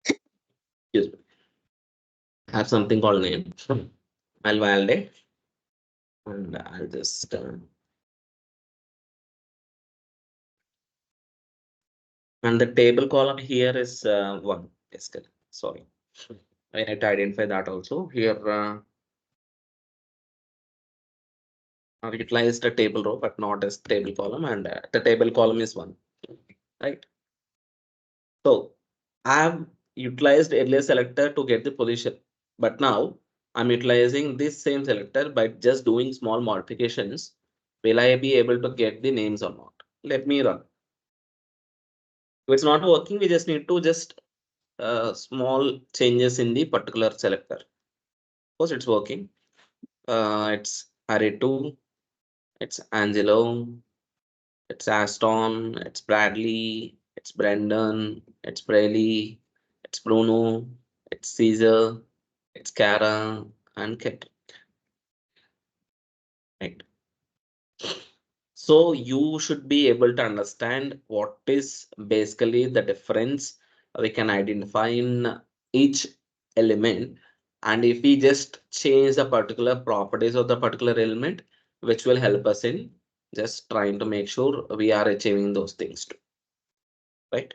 Speaker 1: Excuse me. I have something called name. I'll validate and I'll just and the table column here is one. Basically, sorry, I had to identify that also here. I've utilized a table row, but not as table column, and the table column is one, right? So I have utilized earlier selector to get the position, but now I'm utilizing this same selector by just doing small modifications. Will I be able to get the names or not? Let me run. If it's not working, we just need to just small changes in the particular selector. Of course, it's working. It's array 2, it's Angelo, it's Aston, it's Bradley, it's Brendan, it's Braley, it's Bruno, it's Caesar, it's Kara, and Kit. Right. So you should be able to understand what is basically the difference we can identify in each element. And if we just change the particular properties of the particular element, which will help us in just trying to make sure we are achieving those things too. Right?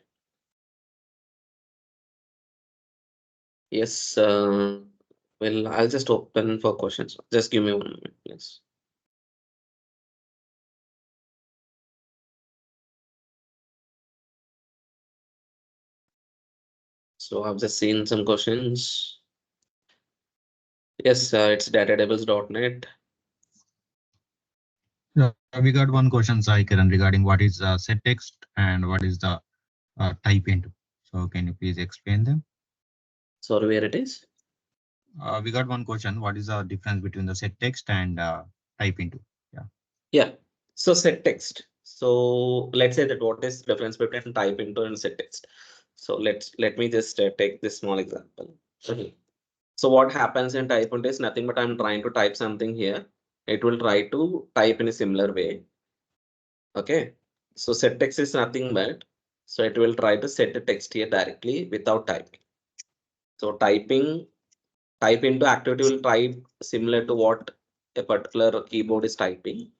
Speaker 1: Yes. Well, I'll just open for questions. Just give me 1 minute, please. So I've just seen some questions. Yes, it's datatables.net.
Speaker 2: Yeah, we got one question, Sai Kiran, regarding what is set text and what is the type into. So can you please explain them?
Speaker 1: Sorry, where it is?
Speaker 2: We got one question. What is the difference between the set text and type into? Yeah.
Speaker 1: Yeah. So set text. So let's say that what is difference between type into and set text. So let me just take this small example. So what happens in type into is nothing but I'm trying to type something here. It will try to type in a similar way. Okay. So set text is nothing but so it will try to set the text here directly without typing. So type into activity will type similar to what a particular keyboard is typing.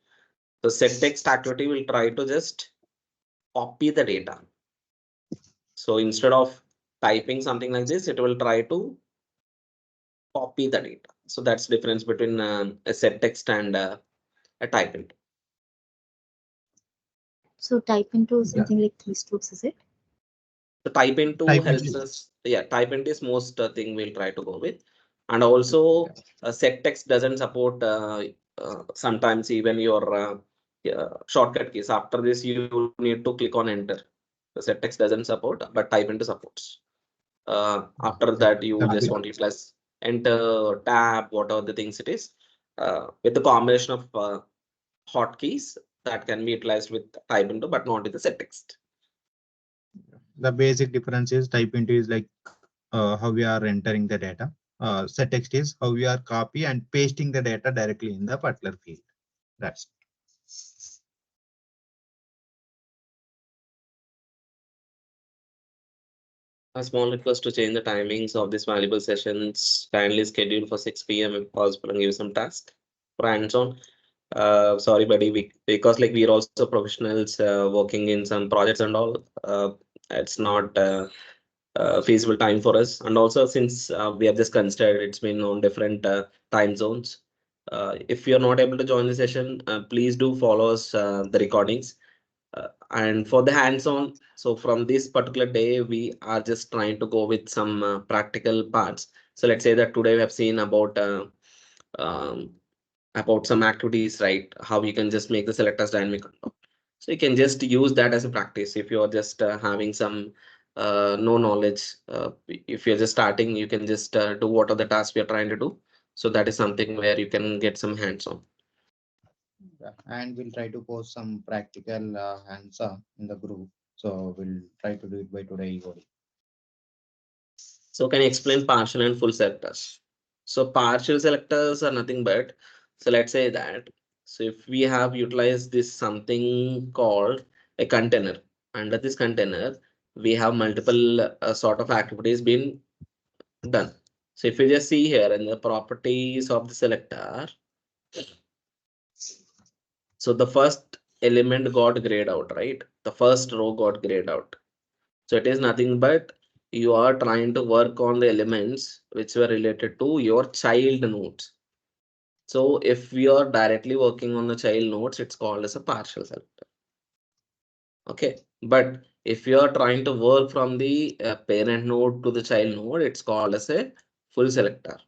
Speaker 1: So set text activity will try to just copy the data. So instead of typing something like this, it will try to copy the data. So that's the difference between a set text and a type into.
Speaker 5: So type into something like keystrokes, is it?
Speaker 1: So type into helps us. Yeah, type into is most thing we'll try to go with. And also set text doesn't support sometimes even your shortcut keys. After this, you need to click on enter. The set text doesn't support, but type into supports. After that, you just want to plus enter, tab, whatever the things it is. With the combination of hotkeys that can be utilized with type into, but not with the set text.
Speaker 2: The basic difference is type into is like how we are entering the data. Set text is how we are copy and pasting the data directly in the particular field. That's
Speaker 1: A small request to change the timings of these valuable sessions. Kindly schedule for 6 p.m. if possible and give some task for hands-on. Sorry, buddy, because like we're also professionals working in some projects and all. It's not feasible time for us. And also since we have just considered it's been on different time zones. If you're not able to join the session, please do follow us the recordings. And for the hands-on, so from this particular day, we are just trying to go with some practical parts. So let's say that today we have seen um, about some activities, right? How you can just make the selectors dynamic. So you can just use that as a practice if you're just having some no knowledge. If you're just starting, you can just do what are the tasks we are trying to do. So that is something where you can get some hands-on.
Speaker 2: Yeah, and we'll try to post some practical hands-on in the group. So we'll try to do it by today evening.
Speaker 1: So can you explain partial and full selectors? So partial selectors are nothing but, so let's say that, so if we have utilized this something called a container, under this container, we have multiple sort of activities being done. So if you just see here in the properties of the selector, so the first element got grayed out, right? The first row got grayed out. So it is nothing but you are trying to work on the elements which were related to your child nodes. So if we are directly working on the child nodes, it's called as a partial selector. Okay. But if you are trying to work from the parent node to the child node, it's called as a full selector.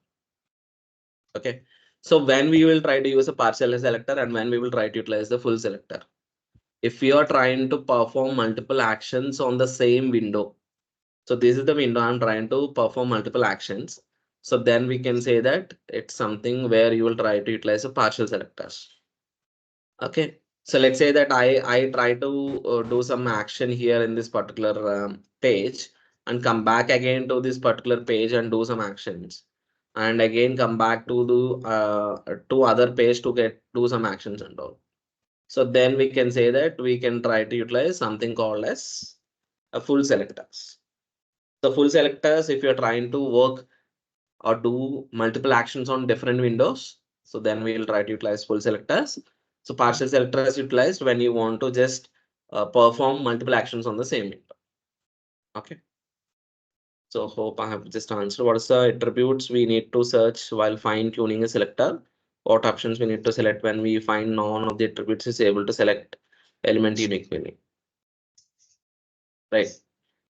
Speaker 1: Okay. So when we will try to use a partial selector and when we will try to utilize the full selector. If we are trying to perform multiple actions on the same window, so this is the window I'm trying to perform multiple actions. So then we can say that it's something where you will try to utilize a partial selectors. Okay. So let's say that I try to do some action here in this particular page and come back again to this particular page and do some actions. And again come back to the to other page to do some actions and all. So then we can say that we can try to utilize something called as a full selectors. The full selectors, if you're trying to work or do multiple actions on different windows, so then we'll try to utilize full selectors. So partial selector is utilized when you want to just perform multiple actions on the same window. Okay. So hope I have just answered. What is the attributes we need to search while fine tuning a selector? What options we need to select when we find none of the attributes is able to select element uniquely? Right.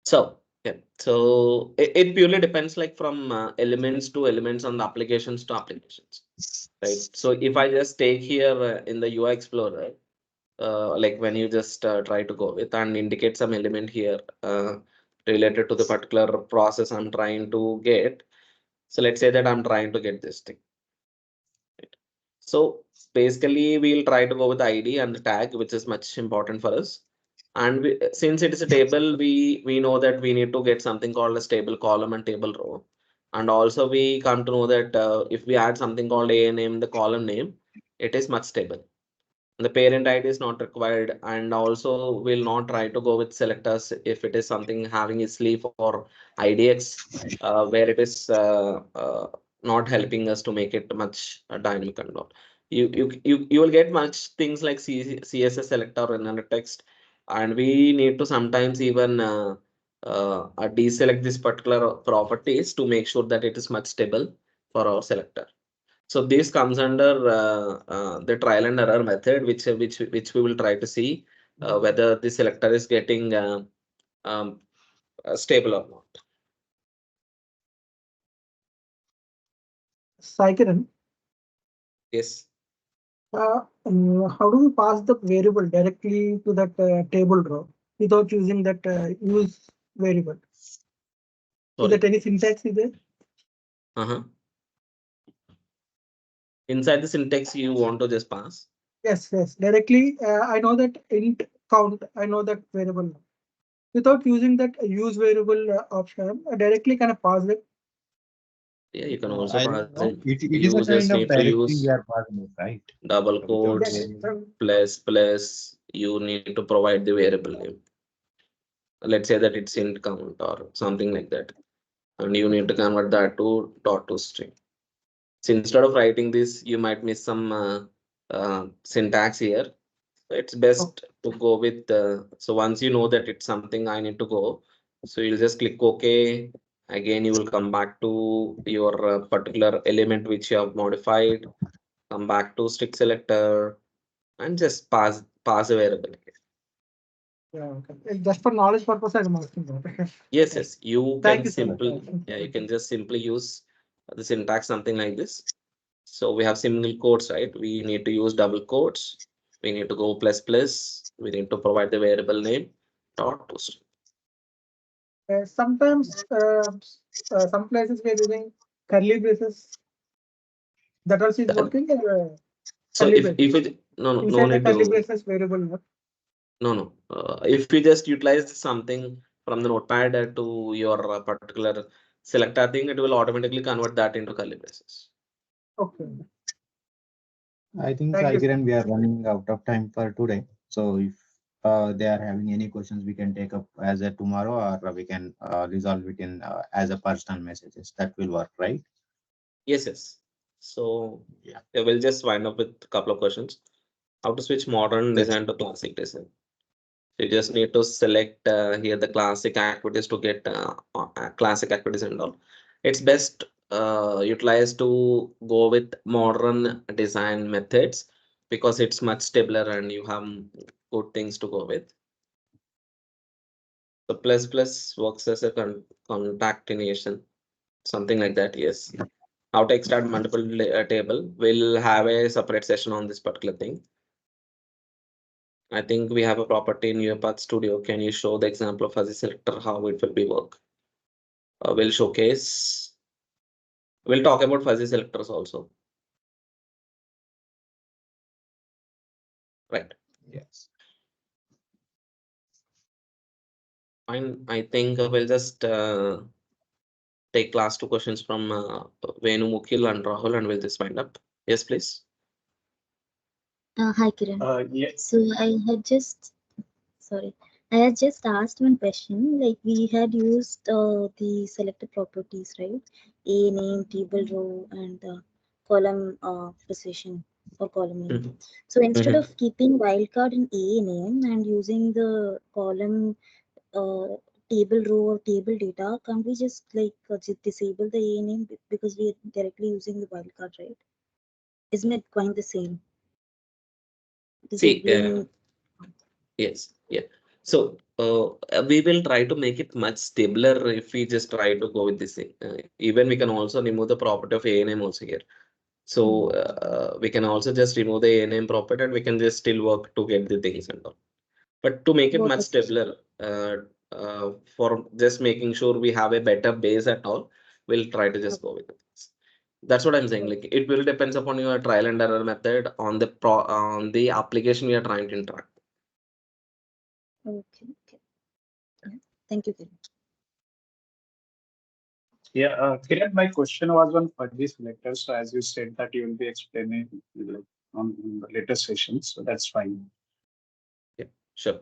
Speaker 1: So yeah, so it purely depends like from elements to elements and applications to applications, right? So if I just take here in the UI Explorer, like when you just try to go with and indicate some element here related to the particular process I'm trying to get. So let's say that I'm trying to get this thing. Right? So basically we'll try to go with the ID and the tag, which is much important for us. And since it is a table, we know that we need to get something called as table column and table row. And also we come to know that if we add something called a name, the column name, it is much stable. The parent ID is not required, and also will not try to go with selectors if it is something having a sleeve or IDX, where it is not helping us to make it much dynamic and all. You will get much things like CSS selector or inner text, and we need to sometimes even deselect this particular properties to make sure that it is much stable for our selector. So this comes under the trial and error method, which we will try to see whether the selector is getting um, stable or not.
Speaker 6: Saikiran,
Speaker 1: Yes.
Speaker 6: how do we pass the variable directly to that table row without using that use variable? Is
Speaker 1: Sorry.
Speaker 6: there any syntax is there?
Speaker 1: Inside the syntax, you want to just pass.
Speaker 6: Yes, yes. Directly, I know that int count. I know that variable. Without using that use variable option, I directly kind of pass it.
Speaker 1: Yeah, you can also
Speaker 2: I
Speaker 1: pass
Speaker 2: don't know.
Speaker 1: it.
Speaker 2: It is
Speaker 1: You
Speaker 2: a
Speaker 1: just
Speaker 2: kind of
Speaker 1: need to
Speaker 2: directory we
Speaker 1: use
Speaker 2: are passing it, right?
Speaker 1: double
Speaker 2: So without
Speaker 1: quotes
Speaker 6: Yes.
Speaker 2: variable.
Speaker 1: plus. You need to provide the variable name. Let's say that it's int count or something like that, and you need to convert that to dot to string. So instead of writing this, you might miss some syntax here. It's best to go with so once you know that it's something I need to go, so you'll just click OK. Again, you will come back to your particular element which you have modified, come back to strict selector, and just pass a variable.
Speaker 6: Yeah, okay. Just for knowledge purpose, I'm asking that.
Speaker 1: Yes, you
Speaker 6: Thank
Speaker 1: can
Speaker 6: you so much.
Speaker 1: you can just simply use the syntax something like this. So we have single quotes, right? We need to use double quotes. We need to go plus plus. We need to provide the variable name dot to string.
Speaker 6: Sometimes some places we are using curly braces. That also is working.
Speaker 1: So
Speaker 6: Curly
Speaker 1: if
Speaker 6: braces.
Speaker 1: it no
Speaker 6: Inside the
Speaker 1: need
Speaker 6: curly
Speaker 1: to
Speaker 6: braces variable.
Speaker 1: no. If you just utilize something from the notepad to your particular selector thing, it will automatically convert that into curly braces.
Speaker 6: Okay.
Speaker 2: I think,
Speaker 6: Thank you, sir.
Speaker 2: Kiran, we are running out of time for today. So if they are having any questions, we can take up as a tomorrow, or we can resolve it in as a personal messages. That will work, right?
Speaker 1: Yes. So
Speaker 2: Yeah.
Speaker 1: we'll just wind up with a couple of questions. How to switch modern
Speaker 2: Yes.
Speaker 1: design to classic design? You just need to select here the classic activities to get classic activities and all. It's best utilized to go with modern design methods because it's much stabler and you have good things to go with. The plus works as a concatenation, something like that. Yes. How to extract multiple table. We'll have a separate session on this particular thing. I think we have a property in UiPath Studio. Can you show the example of fuzzy selector, how it will be work? We'll showcase. We'll talk about fuzzy selectors also. Right.
Speaker 2: Yes.
Speaker 1: Fine. I think we'll just take last two questions from Venu, Mukhil and Rahul and we'll just wind up. Yes, please.
Speaker 5: Hi, Kiran.
Speaker 3: Yeah.
Speaker 5: So I had just asked one question. Like we had used the selected properties, right? A name, table row, and column precision or column name.
Speaker 1: Mhm.
Speaker 5: So instead of keeping wildcard in A name and using the column table row or table data, can't we just like disable the A name because we are directly using the wildcard, right? Isn't it quite the same?
Speaker 1: See,
Speaker 5: Disabling.
Speaker 1: yes, yeah. So we will try to make it much stabler if we just try to go with this thing. Even we can also remove the property of A name also here. So we can also just remove the A name property and we can just still work to get the things and all. But to make it
Speaker 5: Both
Speaker 1: much
Speaker 5: of
Speaker 1: stabler, for just making sure we have a better base at all, we'll try to just go with it. That's what I'm saying. Like it will depends upon your trial and error method on the application we are trying to interact.
Speaker 5: Okay. Yeah. Thank you, Kiran.
Speaker 3: Yeah, Kiran, my question was on fuzzy selectors. So as you said that you will be explaining like, on the later sessions, so that's fine.
Speaker 1: Yeah, sure.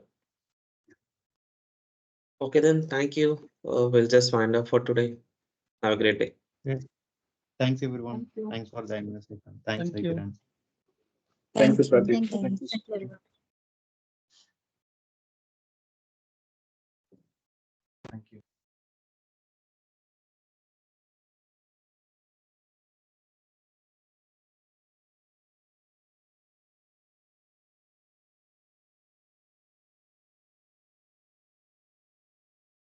Speaker 1: Okay, then thank you. We'll just wind up for today. Have a great day.
Speaker 2: Yes. Thanks, everyone.
Speaker 6: Thank you.
Speaker 2: Thanks for joining us. Thanks,
Speaker 6: Thank you.
Speaker 2: Kiran.
Speaker 3: Thank you,
Speaker 5: Thank
Speaker 3: Pradeep.
Speaker 5: you.
Speaker 3: Thank you.
Speaker 5: Thank you, everyone.